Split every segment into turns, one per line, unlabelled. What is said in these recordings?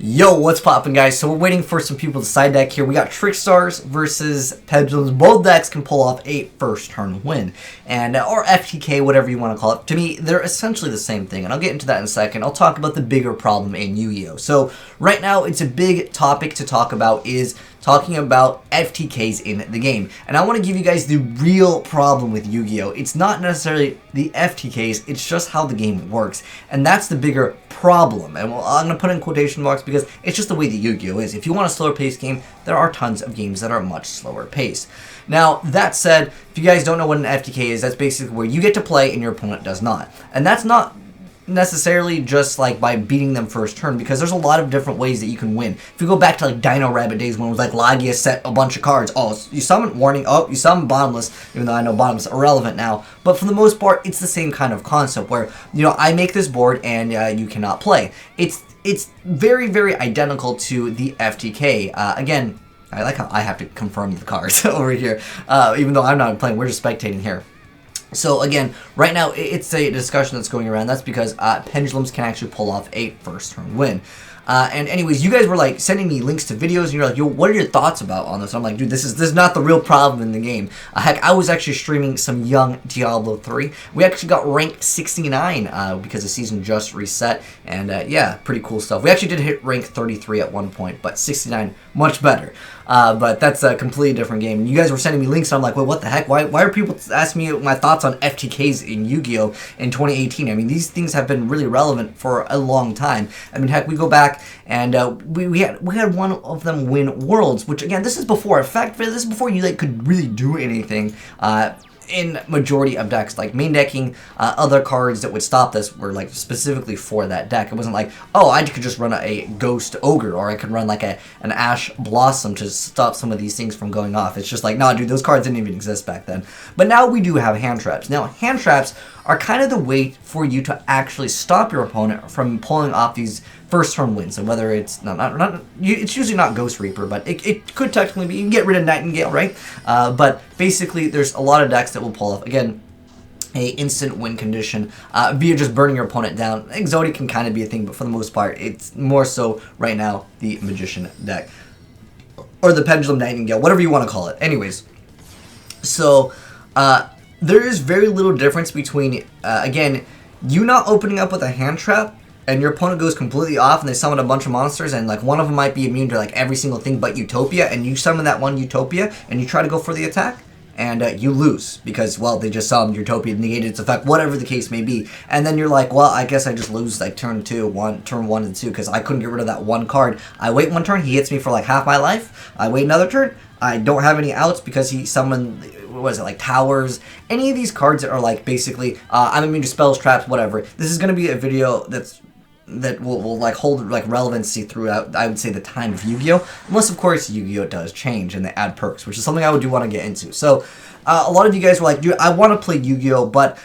Yo, what's poppin', guys? So we're waiting for some people to side deck here. We got Trickstars versus Pendulums. Both decks can pull off a first turn win, and or FTK, whatever you want to call it. To me, they're essentially the same thing, and I'll get into that in a second. I'll talk about the bigger problem in Yu-Gi-Oh. So right now, it's a big topic to talk about is talking about FTKs in the game. And I want to give you guys the real problem with Yu-Gi-Oh! It's not necessarily the FTKs, it's just how the game works. And that's the bigger problem. And I'm going to put it in quotation marks because it's just the way that Yu-Gi-Oh! Is. If you want a slower paced game, there are tons of games that are much slower paced. Now, that said, if you guys don't know what an FTK is, that's basically where you get to play and your opponent does not. And that's not necessarily just like by beating them first turn, because there's a lot of different ways that you can win. If you go back to like Dino Rabbit days when it was like Lagia set a bunch of cards, oh, you summon Warning, oh, you summon Bottomless, even though I know Bottomless is irrelevant now, but for the most part it's the same kind of concept where, you know, I make this board and you cannot play. It's very, very identical to the FTK. Again, I like how I have to confirm the cards over here, even though I'm not playing, we're just spectating here. So again, right now it's a discussion that's going around. That's because Pendulums can actually pull off a first turn win. And anyways, you guys were like sending me links to videos, and you're like, yo, what are your thoughts about on this? And I'm like, dude, this is not the real problem in the game. Heck, I was actually streaming some young Diablo 3. We actually got ranked 69 because the season just reset, and yeah, pretty cool stuff. We actually did hit rank 33 at one point, but 69, much better. But that's a completely different game. And you guys were sending me links, and I'm like, well, what the heck? Why are people asking me my thoughts on FTKs in Yu-Gi-Oh! In 2018? I mean, these things have been really relevant for a long time. I mean, heck, we go back and we had one of them win Worlds, which again, this is before. In fact, this is before you like could really do anything. In majority of decks, like main decking, other cards that would stop this were like specifically for that deck. It wasn't like, oh, I could just run a Ghost Ogre, or I could run like an Ash Blossom to stop some of these things from going off. It's just like, nah, dude, those cards didn't even exist back then. But now we do have hand traps. Now, hand traps are kind of the way for you to actually stop your opponent from pulling off these first turn wins. And whether it's it's usually not Ghost Reaper, but it could technically be. You can get rid of Nightingale, right? But basically, there's a lot of decks that will pull off, again, a instant win condition via just burning your opponent down. Exotic can kind of be a thing, but for the most part, it's more so right now the Magician deck. Or the Pendulum Nightingale, whatever you want to call it. Anyways, so there is very little difference between, again, you not opening up with a hand trap and your opponent goes completely off and they summon a bunch of monsters, and like one of them might be immune to like every single thing but Utopia, and you summon that one Utopia and you try to go for the attack, and you lose because, well, they just summoned Utopia, negated its effect, whatever the case may be. And then you're like, well, I guess I just lose like turn 1 and 2 because I couldn't get rid of that one card. I wait one turn, he hits me for like half my life. I wait another turn, I don't have any outs because he summoned, what was it, like Towers, any of these cards that are like basically, I'm immune to spells, traps, whatever. This is going to be a video that will like hold like relevancy throughout, I would say, the time of Yu-Gi-Oh! Unless, of course, Yu-Gi-Oh! Does change and they add perks, which is something I do want to get into. So, a lot of you guys were like, dude, I want to play Yu-Gi-Oh! But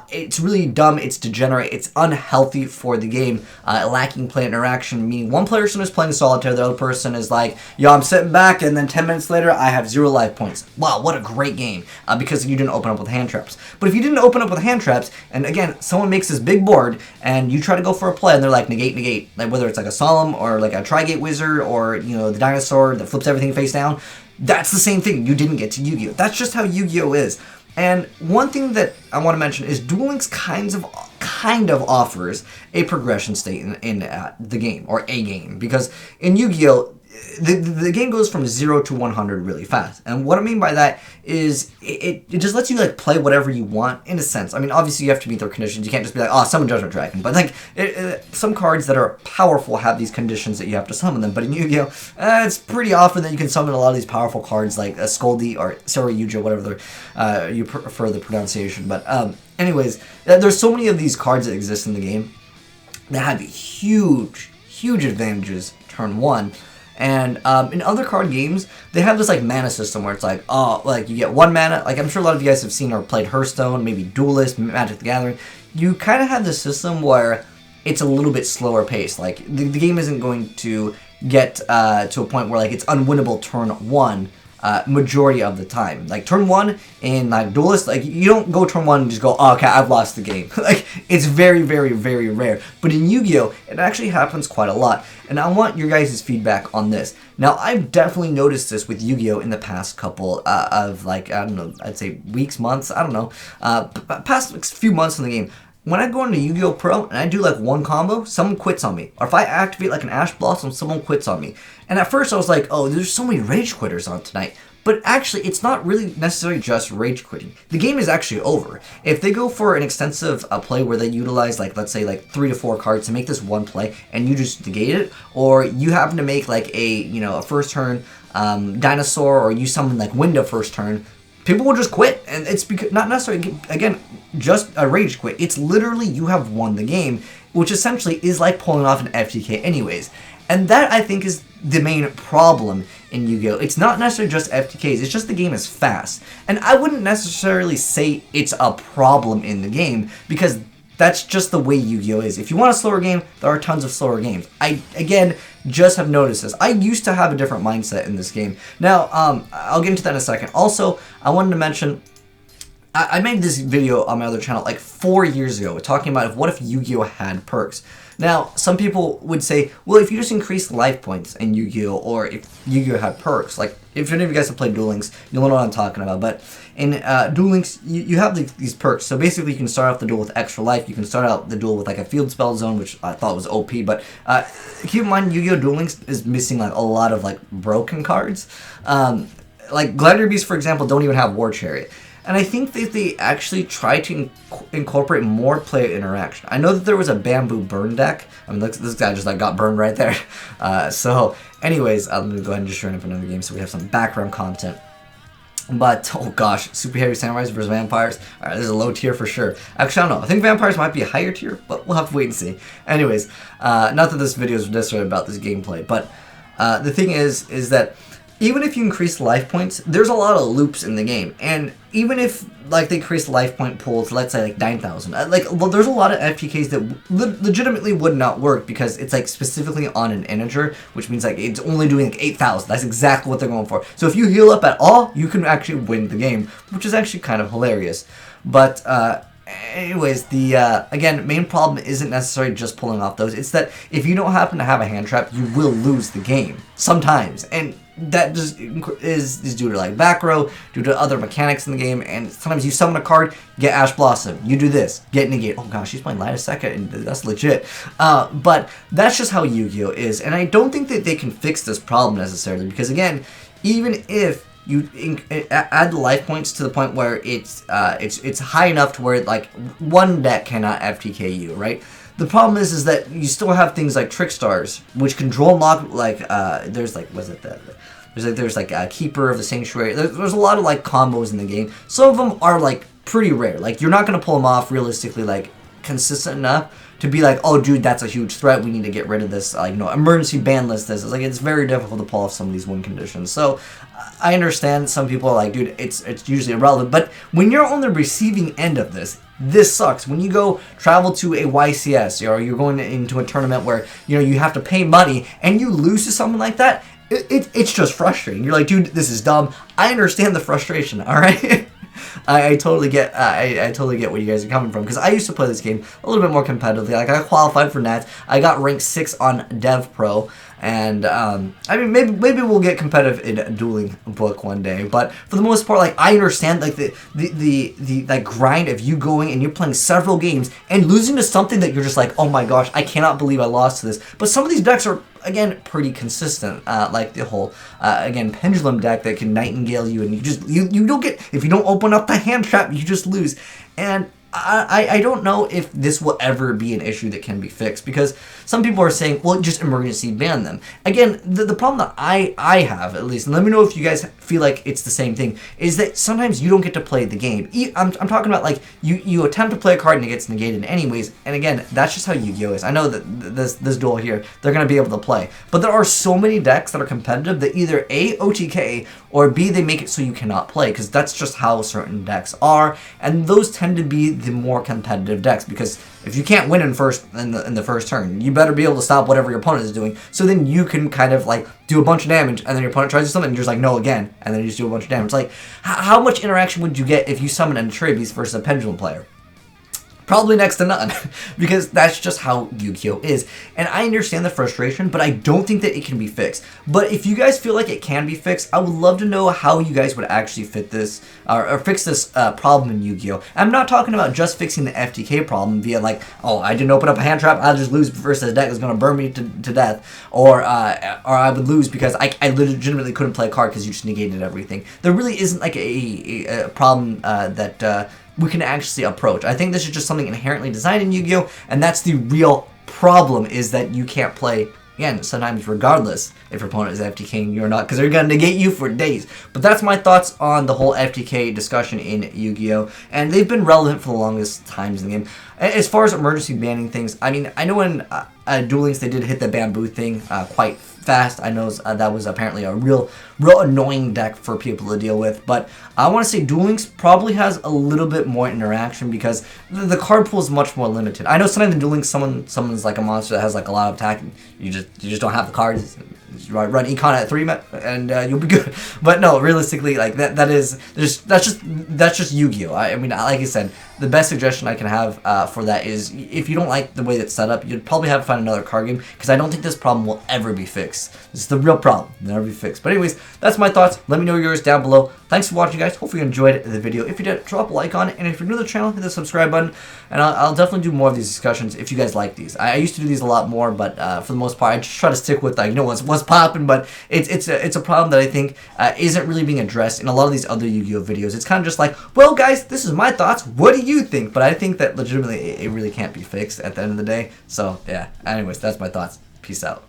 it's really dumb, it's degenerate, it's unhealthy for the game, lacking player interaction, meaning one person is playing Solitaire, the other person is like, yo, I'm sitting back, and then 10 minutes later, I have 0 life points. Wow, what a great game, because you didn't open up with hand traps. But if you didn't open up with hand traps, and again, someone makes this big board, and you try to go for a play, and they're like, negate, like whether it's like a Solemn, or like a Tri-Gate Wizard, or, you know, the Dinosaur that flips everything face down, that's the same thing. You didn't get to Yu-Gi-Oh! That's just how Yu-Gi-Oh! Is. And one thing that I want to mention is Duel Links kind of offers a progression state in the game, or a game. Because in Yu-Gi-Oh! The game goes from 0 to 100 really fast. And what I mean by that is it just lets you like play whatever you want, in a sense. I mean, obviously you have to meet their conditions. You can't just be like, oh, summon Judgment Dragon. But like some cards that are powerful have these conditions that you have to summon them. But in Yu-Gi-Oh! It's pretty often that you can summon a lot of these powerful cards like Scoldy or YUGIOH, whatever you prefer the pronunciation. But anyways, there's so many of these cards that exist in the game that have huge advantages turn 1. And in other card games, they have this like mana system where it's like, oh, like you get 1 mana. Like I'm sure a lot of you guys have seen or played Hearthstone, maybe Duelist, Magic the Gathering. You kind of have this system where it's a little bit slower paced. Like the game isn't going to get to a point where like it's unwinnable turn 1 majority of the time. Like turn 1 in like Duelist, like you don't go turn 1 and just go, oh, okay, I've lost the game. Like it's very, very, very rare. But in Yu-Gi-Oh, it actually happens quite a lot. And I want your guys' feedback on this. Now, I've definitely noticed this with Yu-Gi-Oh in the past couple of like, I don't know, I'd say weeks, months, I don't know, past few months in the game. When I go into Yu-Gi-Oh! Pro and I do like one combo, someone quits on me. Or if I activate like an Ash Blossom, someone quits on me. And at first I was like, oh, there's so many rage quitters on tonight. But actually, it's not really necessarily just rage quitting. The game is actually over. If they go for an extensive play where they utilize, like, let's say, like 3 to 4 cards to make this one play, and you just negate it, or you happen to make like a, you know, a first turn dinosaur, or you summon like Window first turn, people will just quit, and it's because not necessarily, again, just a rage quit. It's literally you have won the game, which essentially is like pulling off an FTK anyways. And that, I think, is the main problem in Yu-Gi-Oh! It's not necessarily just FTKs, it's just the game is fast. And I wouldn't necessarily say it's a problem in the game, because that's just the way Yu-Gi-Oh! Is. If you want a slower game, there are tons of slower games. I, again, just have noticed this. I used to have a different mindset in this game. Now, I'll get into that in a second. Also, I wanted to mention, I made this video on my other channel like 4 years ago talking about what if Yu-Gi-Oh! Had perks. Now, some people would say, well, if you just increase life points in Yu-Gi-Oh! Or if Yu-Gi-Oh! Had perks, like, if any of you guys have played Duel Links, you'll know what I'm talking about. But in Duel Links, you have these perks. So basically, you can start off the duel with extra life. You can start out the duel with like a field spell zone, which I thought was OP. But keep in mind, Yu-Gi-Oh! Duel Links is missing like a lot of like broken cards. Like Gladiator Beasts, for example, don't even have War Chariot. And I think that they actually try to incorporate more player interaction. I know that there was a bamboo burn deck. I mean, this guy just like got burned right there. So, anyways, I'm gonna go ahead and just turn up another game so we have some background content. But, oh gosh, Super Heavy Samurais versus Vampires. Alright, this is a low tier for sure. Actually, I don't know. I think Vampires might be a higher tier, but we'll have to wait and see. Anyways, not that this video is necessarily about this gameplay, but the thing is that even if you increase life points, there's a lot of loops in the game. And even if, like, they increase life point pools, let's say, like, 9,000, like, well, there's a lot of FTKs that legitimately would not work because it's, like, specifically on an integer, which means, like, it's only doing, like, 8,000. That's exactly what they're going for. So if you heal up at all, you can actually win the game, which is actually kind of hilarious. But, anyways, the, again, main problem isn't necessarily just pulling off those. It's that if you don't happen to have a hand trap, you will lose the game. Sometimes. And that just is due to like back row, due to other mechanics in the game, and sometimes you summon a card, get Ash Blossom, you do this, get negate. Oh gosh, he's playing Light a Second, and that's legit. But that's just how Yu-Gi-Oh! Is, and I don't think that they can fix this problem necessarily, because again, even if you add the life points to the point where it's high enough to where like one deck cannot FTK you, right? The problem is that you still have things like Trick Stars, which can draw lock, like, there's like, was it that? There's like a Keeper of the Sanctuary. There's a lot of like combos in the game. Some of them are like pretty rare. Like you're not gonna pull them off realistically, like consistent enough to be like, oh dude, that's a huge threat. We need to get rid of this. Like, you know, emergency ban list this. It's like it's very difficult to pull off some of these win conditions. So I understand some people are like, dude, it's usually irrelevant. But when you're on the receiving end of this sucks. When you go travel to a YCS or you're going into a tournament where, you know, you have to pay money and you lose to someone like that, it's just frustrating. You're like, dude, this is dumb. I understand the frustration, all right? I totally get I totally get where you guys are coming from, because I used to play this game a little bit more competitively. Like I qualified for Nats. I got ranked 6 on DevPRO, and I mean maybe we'll get competitive in a dueling book one day. But for the most part, like I understand like the like grind of you going and you're playing several games and losing to something that you're just like, oh my gosh, I cannot believe I lost to this. But some of these decks are, again, pretty consistent, like the whole, again, Pendulum deck that can Nightingale you, and you don't get, if you don't open up the hand trap, you just lose. And I don't know if this will ever be an issue that can be fixed, because some people are saying, well, just emergency ban them. Again, the problem that I have, at least, and let me know if you guys feel like it's the same thing, is that sometimes you don't get to play the game. I'm talking about, like, you attempt to play a card and it gets negated anyways, and again, that's just how Yu-Gi-Oh! Is. I know that this duel here, they're going to be able to play, but there are so many decks that are competitive that either A, OTK, or B, they make it so you cannot play, because that's just how certain decks are, and those tend to be the more competitive decks, because if you can't win in the first turn, you better be able to stop whatever your opponent is doing. So then you can kind of like do a bunch of damage, and then your opponent tries to do something, and you're just like, no, again, and then you just do a bunch of damage. Like, how much interaction would you get if you summon an Atreus versus a Pendulum player? Probably next to none, because that's just how Yu-Gi-Oh is. And I understand the frustration, but I don't think that it can be fixed. But if you guys feel like it can be fixed, I would love to know how you guys would actually fit this, or fix this problem in Yu-Gi-Oh. I'm not talking about just fixing the FTK problem via like, oh, I didn't open up a hand trap, I'll just lose versus a deck that's going to burn me to death. Or I would lose because I legitimately couldn't play a card because you just negated everything. There really isn't like a problem that we can actually approach. I think this is just something inherently designed in Yu-Gi-Oh! And that's the real problem, is that you can't play, again, sometimes regardless if your opponent is FTKing you or not, because they're going to negate you for days. But that's my thoughts on the whole FTK discussion in Yu-Gi-Oh! And they've been relevant for the longest times in the game. As far as emergency banning things, I mean, I know in Duel Links they did hit the bamboo thing quite fast. I know that was apparently a real annoying deck for people to deal with, but I want to say Duel Links probably has a little bit more interaction because the card pool is much more limited. I know sometimes in Duel Links someone's like a monster that has like a lot of attack, and you just don't have the cards. Just run Econ at 3 and you'll be good. But no, realistically, like that's just Yu-Gi-Oh! I mean, like I said, the best suggestion I can have for that is if you don't like the way that's set up, you'd probably have to find another card game, because I don't think this problem will ever be fixed. This is the real problem. It'll never be fixed. But anyways, that's my thoughts. Let me know yours down below. Thanks for watching, guys. Hopefully you enjoyed the video. If you did, drop a like on it. And if you're new to the channel, hit the subscribe button. And I'll definitely do more of these discussions if you guys like these. I used to do these a lot more, but for the most part, I just try to stick with, like, you know, what's popping. But it's a problem that I think isn't really being addressed in a lot of these other Yu-Gi-Oh! Videos. It's kind of just like, well, guys, this is my thoughts. What do you think? But I think that legitimately it really can't be fixed at the end of the day. So, yeah. Anyways, that's my thoughts. Peace out.